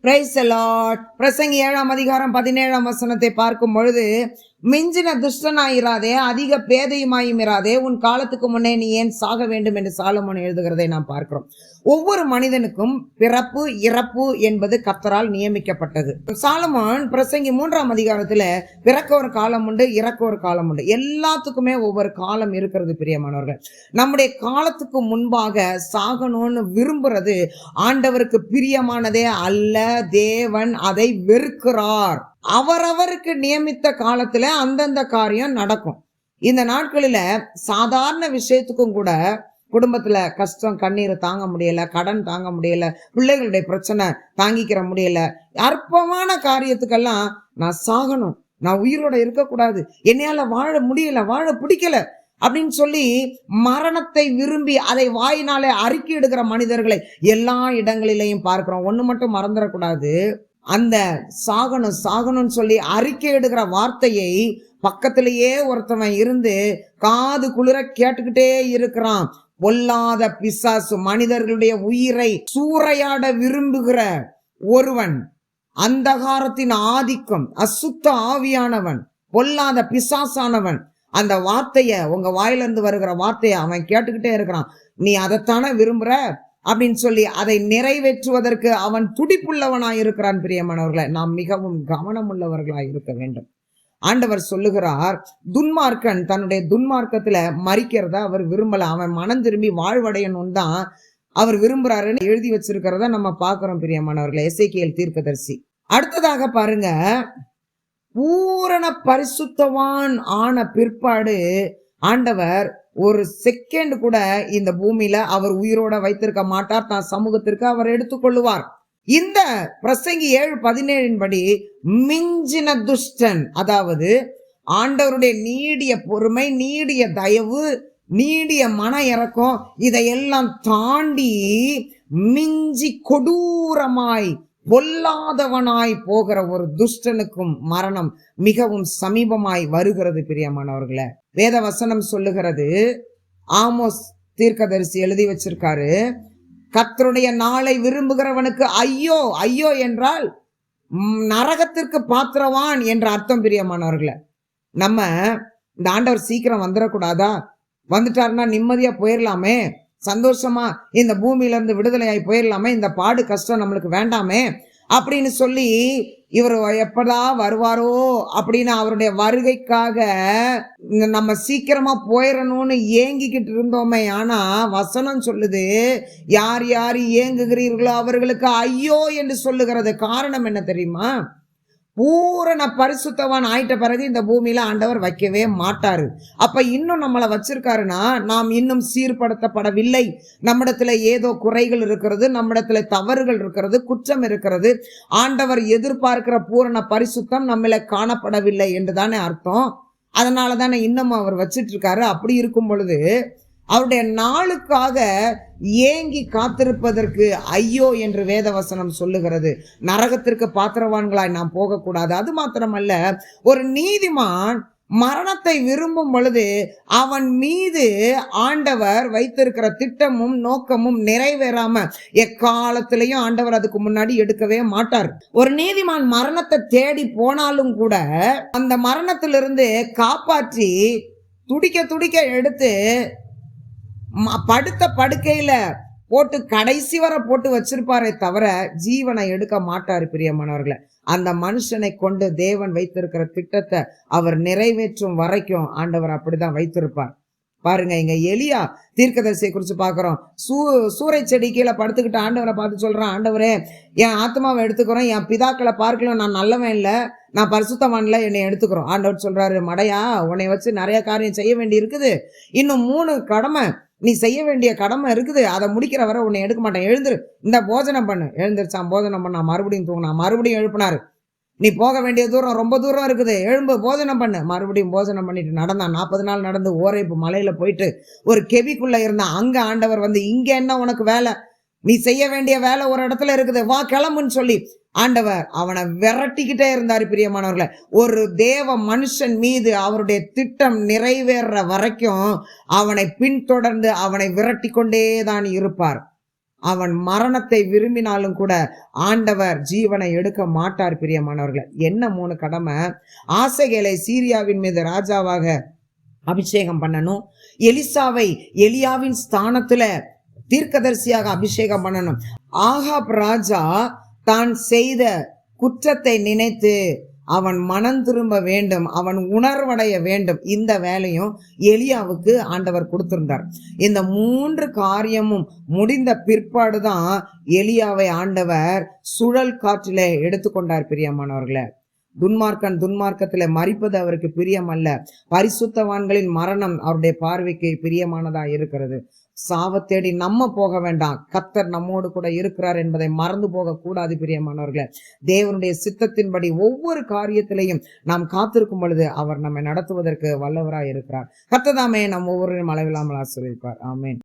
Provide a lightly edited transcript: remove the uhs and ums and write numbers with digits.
Praise the Lord. பிரசங்கி 7:17 பார்க்கும் பொழுது, மிஞ்சின துஷ்டனாயிராதே, அதிக பேதையுமாயும் இராதே, உன் காலத்துக்கு முன்னே நீ ஏன் சாக வேண்டும் என்று சாலமோன் எழுதுகிறதை நாம் பார்க்கிறோம். ஒவ்வொரு மனிதனுக்கும் பிறப்பு இறப்பு என்பது கர்த்தரால் நியமிக்கப்பட்டது. சாலமோன் பிரசங்கி 3 பிறக்க ஒரு காலம் உண்டு, இறக்க ஒரு காலம் உண்டு. எல்லாத்துக்குமே ஒவ்வொரு காலம் இருக்கிறது பிரியமானவர்கள். நம்முடைய காலத்துக்கு முன்பாக சாகணும்னு விரும்புறது ஆண்டவருக்கு பிரியமானதே அல்ல. தேவன் அதை வெறுக்கிறார். அவரவருக்கு நியமித்த காலத்துல அந்தந்த காரியம் நடக்கும். இந்த நாட்களில சாதாரண விஷயத்துக்கும் கூட குடும்பத்துல கஷ்டம், கண்ணீரை தாங்க முடியல, கடன் தாங்க முடியல, பிள்ளைகளுடைய பிரச்சனை தாங்கிக்கிற முடியல, அற்பமான காரியத்துக்கெல்லாம் நான் சாகணும், நான் உயிரோட இருக்கக்கூடாது, என்னையால வாழ முடியல, வாழ பிடிக்கல அப்படின்னு சொல்லி மரணத்தை விரும்பி அதை வாயினாலே அறிக்கை எடுக்கிற மனிதர்களை எல்லா இடங்களிலையும் பார்க்கிறோம். ஒண்ணு மட்டும் மறந்துடக்கூடாது, அந்த சாகணும் சாகணும்னு சொல்லி அறிக்கை எடுக்கிற வார்த்தையை பக்கத்திலேயே ஒருத்தவன் இருந்து காது குளிர கேட்டுக்கிட்டே இருக்கிறான். பொல்லாத பிசாசு, மனிதர்களுடைய உயிரை சூறையாட விரும்புகிற ஒருவன், அந்தகாரத்தின் ஆதிக்கம், அசுத்த ஆவியானவன், பொல்லாத பிசாசானவன், அந்த வார்த்தைய, உங்க வாயிலிருந்து வருகிற வார்த்தைய அவன் கேட்டுக்கிட்டே இருக்கிறான். நீ அதைத்தானே விரும்புற அப்படின்னு சொல்லி அதை நிறைவேற்றுவதற்கு அவன் துடிப்புள்ளவனாய் இருக்கிறான். பிரியமானவர்களை, நாம் மிகவும் கவனம் உள்ளவர்களாய் இருக்க வேண்டும். ஆண்டவர் சொல்லுகிறார், துன்மார்க்கன் தன்னுடைய துன்மார்க்கத்துல மறிக்கிறத அவர் விரும்பல, அவன் மனம் திரும்பி வாழ்வடையணும் தான் அவர் விரும்புறாருன்னு எழுதி வச்சிருக்கிறத நம்ம பார்க்கிறோம். பிரியமானவர்களை, எசேக்கியேல் தீர்க்கதரிசி. அடுத்ததாக பாருங்க, பூரண பரிசுத்தவான் ஆன பிற்பாடு ஆண்டவர் ஒரு செகண்ட் கூட இந்த பூமியில அவர் உயிரோட வைத்திருக்க மாட்டார். தான் சமூகத்திற்கு அவர் எடுத்துக்கொள்ளுவார். இந்த பிரசங்கி 7:17 படி மிஞ்சின துஷ்டன், அதாவது ஆண்டவருடைய நீடிய பொறுமை, நீடிய தயவு, நீடிய மன இறக்கம், இதையெல்லாம் தாண்டி மிஞ்சி கொடூரமாய் பொல்லாதவனாய் போகிற ஒரு துஷ்டனுக்கும் மரணம் மிகவும் சமீபமாய் வருகிறது. பிரியமானவர்களே, வேத வசனம் சொல்லுகிறது, ஆமோஸ் தீர்க்கதரிசி எழுதி வச்சிருக்காரு, கர்த்தருடைய நாளை விரும்புகிறவனுக்கு ஐயோ. ஐயோ என்றால் நரகத்திற்கு பாத்திரவான் என்ற அர்த்தம். பிரியமானவர்களே, நம்ம இந்த ஆண்டவர் சீக்கிரம் வந்துடக்கூடாதா, வந்துட்டாருன்னா நிம்மதியா போயிடலாமே, சந்தோஷமா இந்த பூமியில இருந்து விடுதலையாய் போயிடலாமே, இந்த பாடு கஷ்டம் நம்மளுக்கு வேண்டாமே அப்படின்னு சொல்லி இவர் எப்படா வருவாரோ அப்படின்னு அவருடைய வருகைக்காக நம்ம சீக்கிரமா போயிடணும்னு ஏங்கிக்கிட்டு இருந்தோமே. ஆனா வசனம் சொல்லுது, யார் யார் ஏங்குகிறீர்களோ அவர்களுக்கு ஐயோ என்று சொல்லுகிறது. காரணம் என்ன தெரியுமா? பூரண பரிசுத்தவான் ஆயிட்ட பிறகு இந்த பூமியில ஆண்டவர் வைக்கவே மாட்டாரு. அப்ப இன்னும் நம்மளை வச்சிருக்காருன்னா நாம் இன்னும் சீர்படுத்தப்படவில்லை, நம்மிடத்துல ஏதோ குறைகள் இருக்கிறது, நம்மிடத்துல தவறுகள் இருக்கிறது, குற்றம் இருக்கிறது. ஆண்டவர் எதிர்பார்க்கிற பூரண பரிசுத்தம் நம்மள காணப்படவில்லை என்றுதானே அர்த்தம். அதனால தானே இன்னும் அவர் வச்சிட்டு இருக்காரு. அப்படி இருக்கும் பொழுது அவருடைய நாளுக்காக ஏங்கி காத்திருப்பதற்கு ஐயோ என்று வேதவசனம் சொல்லுகிறது. நரகத்திற்கு பாத்திரவான்களாய் நாம் போகக்கூடாது. அது மாத்திரமல்ல, ஒரு நீதிமான் மரணத்தை விரும்பும் பொழுது அவன் மீது ஆண்டவர் வைத்திருக்கிற திட்டமும் நோக்கமும் நிறைவேறாம எக்காலத்திலையும் ஆண்டவர் அதுக்கு முன்னாடி எடுக்கவே மாட்டார். ஒரு நீதிமான் மரணத்தை தேடி போனாலும் கூட அந்த மரணத்திலிருந்து காப்பாற்றி துடிக்க துடிக்க எடுத்து படுத்த படுக்கையில போட்டு கடைசி வரை போட்டு வச்சிருப்பாரே தவிர ஜீவனை எடுக்க மாட்டாரு. பிரியமானவர்களை, அந்த மனுஷனை கொண்டு தேவன் வைத்திருக்கிற திட்டத்தை அவர் நிறைவேற்றும் வரைக்கும் ஆண்டவர் அப்படிதான் வைத்திருப்பார். பாருங்க, இங்க எலியா தீர்க்கதரிசியை குறிச்சு பாக்குறோம். சூறை செடி கீழே படுத்துக்கிட்டு ஆண்டவரை பார்த்து சொல்றான், ஆண்டவரே என் ஆத்மாவை எடுத்துக்கிறோம், என் பிதாக்களை பார்க்கலாம், நான் நல்லவன் இல்லை, நான் பரிசுத்தவான்ல, என்னை எடுத்துக்கிறோம். ஆண்டவர் சொல்றாரு, மடையா, உன்னை வச்சு நிறைய காரியம் செய்ய வேண்டி இருக்குது, இன்னும் 3 கடமை நீ செய்ய வேண்டிய கடமை இருக்குது, அதை முடிக்கிற வரை உன்னை எடுக்க மாட்டேன், எழுந்துரு, இந்த போஜனம் பண்ணு. எழுந்திருச்சான், போஜனம் பண்ணா, மறுபடியும் தூங்கினா, மறுபடியும் எழுப்பினாரு, நீ போக வேண்டிய தூரம் ரொம்ப தூரம் இருக்குது, எழும்பு, போஜனம் பண்ணு. மறுபடியும் போஜனம் பண்ணிட்டு நடந்தான். 40 நாள் நடந்து ஓரேப்பு மலையில போயிட்டு ஒரு கெபிக்குள்ள இருந்தான். அங்க ஆண்டவர் வந்து, இங்க என்ன உனக்கு வேலை, நீ செய்ய வேண்டிய வேலை ஒரு இடத்துல இருக்குது, வா கிளம்புன்னு சொல்லி ஆண்டவர் அவனை விரட்டிக்கிட்டே இருந்தாரு. பிரியமானவர்களை, ஒரு தேவ மனுஷன் மீது அவருடைய திட்டம் நிறைவேற வரைக்கும் அவனை பின்தொடர்ந்து அவனை விரட்டி கொண்டே தான் இருப்பார். அவன் மரணத்தை விரும்பினாலும் கூட ஆண்டவர் ஜீவனை எடுக்க மாட்டார். பிரியமானவர்களே, என்ன 3 கடமை? ஆசகேலை சீரியாவின் மீது ராஜாவாக அபிஷேகம் பண்ணணும். எலிசாவை எலியாவின் ஸ்தானத்துல தீர்க்கதரிசியாக அபிஷேகம் பண்ணணும். ஆகாப் ராஜா தான் செய்த குற்றத்தை நினைத்து அவன் மனம் திரும்ப வேண்டும், அவன் உணர்வடைய வேண்டும். இந்த வேலையும் எலியாவுக்கு ஆண்டவர் கொடுத்திருந்தார். இந்த 3 காரியமும் முடிந்த பிற்பாடுதான் எலியாவை ஆண்டவர் சுழல் காற்றிலே எடுத்துக்கொண்டார். பிரியமானவர்களே, துன்மார்க்கத்திலே மரிப்பது அவருக்கு பிரியம் அல்ல. பரிசுத்தவான்களின் மரணம் அவருடைய பார்வைக்கு பிரியமானதா இருக்கிறது. சாவத்தேடி நம்ம போக வேண்டாம். கர்த்தர் நம்மோடு கூட இருக்கிறார் என்பதை மறந்து போக கூடாது. பிரியமானவர்களே, தேவனுடைய சித்தத்தின்படி ஒவ்வொரு காரியத்திலையும் நாம் காத்திருக்கும் பொழுது அவர் நம்மை நடத்துவதற்கு வல்லவராய் இருக்கிறார். கர்த்தர் தாமே நம் ஒவ்வொருவரையும் அளவில்லாமல் ஆசீர்வதிப்பார். ஆமென்.